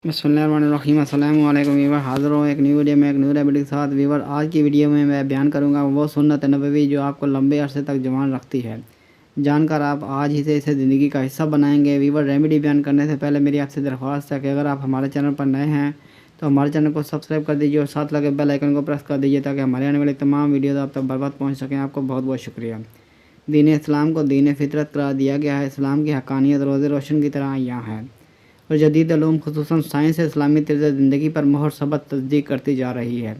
बिस्मिल्लाहिर्रहमानिर्रहीम। अस्सलामु अलैकुम वीवर, हाज़िर हूँ एक न्यू वीडियो में, एक न्यू रेमेडी के साथ। वीवर, आज की वीडियो में मैं बयान करूँगा वो सुन्नत नबवी जो आपको लंबे अरसे तक जवान रखती है। जानकर आप आज ही से इसे ज़िंदगी का हिस्सा बनाएंगे। वीवर, रेमेडी बयान करने से पहले मेरी आपसे दरख्वास्त है कि अगर आप हमारे चैनल पर नए हैं तो हमारे चैनल को सब्सक्राइब कर दीजिए और साथ लगे बेल आइकन को प्रेस कर दीजिए ताकि हमारे आने वाली तमाम वीडियोज़ आप तक बर्बाद पहुँच सकें। आपको बहुत बहुत शुक्रिया। दीन इस्लाम को दीन फितरत करार दिया गया है। इस्लाम की हक़ानियत रोज़े रोशन की तरह यहाँ है और जदीद उलूम खुसूसन साइंस इस्लामी तर्ज़ ज़िंदगी पर मोहर सबत तस्दीक करती जा रही है।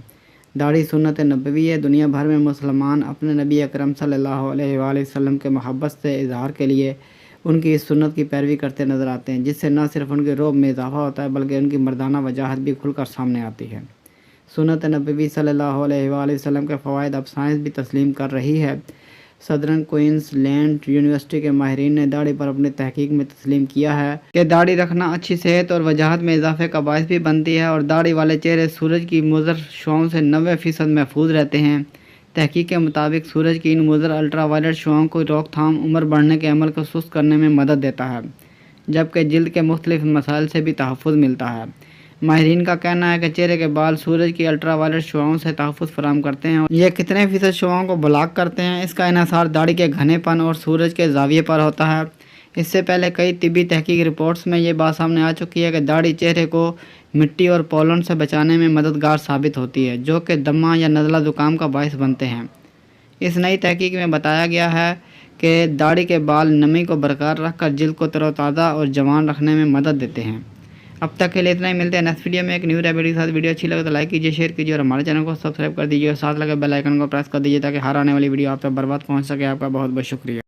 दाढ़ी सुन्नत नबवी है। दुनिया भर में मुसलमान अपने नबी अकरम सल्लल्लाहु अलैहि वसल्लम के मोहब्बत से इजहार के लिए उनकी इस सुन्नत की पैरवी करते नज़र आते हैं, जिससे न सिर्फ उनके रोब में इजाफा होता है बल्कि उनकी मर्दाना वजाहत भी खुलकर सामने आती है। सुन्नत नबवी सल्लल्लाहु अलैहि वसल्लम के फ़वाइद अब साइंस भी तस्लीम कर रही है। सदरन क्वींसलैंड यूनिवर्सिटी के माहिरीन ने दाढ़ी पर अपनी तहकीक में तस्लीम किया है कि दाढ़ी रखना अच्छी सेहत और वजाहत में इजाफे का बायस भी बनती है और दाढ़ी वाले चेहरे सूरज की मुज़र शुआओं से 90% महफूज रहते हैं। तहकीक के मुताबिक सूरज की इन मुज़र अल्ट्रावायलेट शुआओं को रोकथाम उम्र बढ़ने के अमल को सुस्त करने में मदद देता है, जबकि जिल्द के मुख्तलिफ मसाइल से भी तहफ़्फ़ुज़ मिलता है। माहिरीन का कहना है कि चेहरे के बाल सूरज की अल्ट्रावायलेट शुआओं से तहफ़्फ़ुज़ फराहम करते हैं और ये कितने फ़ीसद शुआओं को ब्लॉक करते हैं, इसका इन्हिसार दाढ़ी के घनेपन और सूरज के ज़ाविये पर होता है। इससे पहले कई तिब्बी तहकीक रिपोर्ट्स में ये बात सामने आ चुकी है कि दाढ़ी चेहरे को मिट्टी और पोलन से बचाने में मददगार साबित होती है, जो कि दमा या नज़ला ज़ुकाम का बायस बनते हैं। इस नई तहकीक में बताया गया है कि दाढ़ी के बाल नमी को बरकरार रखकर जिल्द को तरोताज़ा और जवान रखने में मदद देते हैं। अब तक के लिए इतना ही। मिलते हैं नेक्स्ट वीडियो में एक न्यू रेमेडी के साथ। वीडियो अच्छी लगे तो लाइक कीजिए, शेयर कीजिए और हमारे चैनल को सब्सक्राइब कर दीजिए और साथ लगे बेल आइकन को प्रेस कर दीजिए ताकि हर आने वाली वीडियो आप तक बर्बाद पहुंच सके। आपका बहुत बहुत शुक्रिया।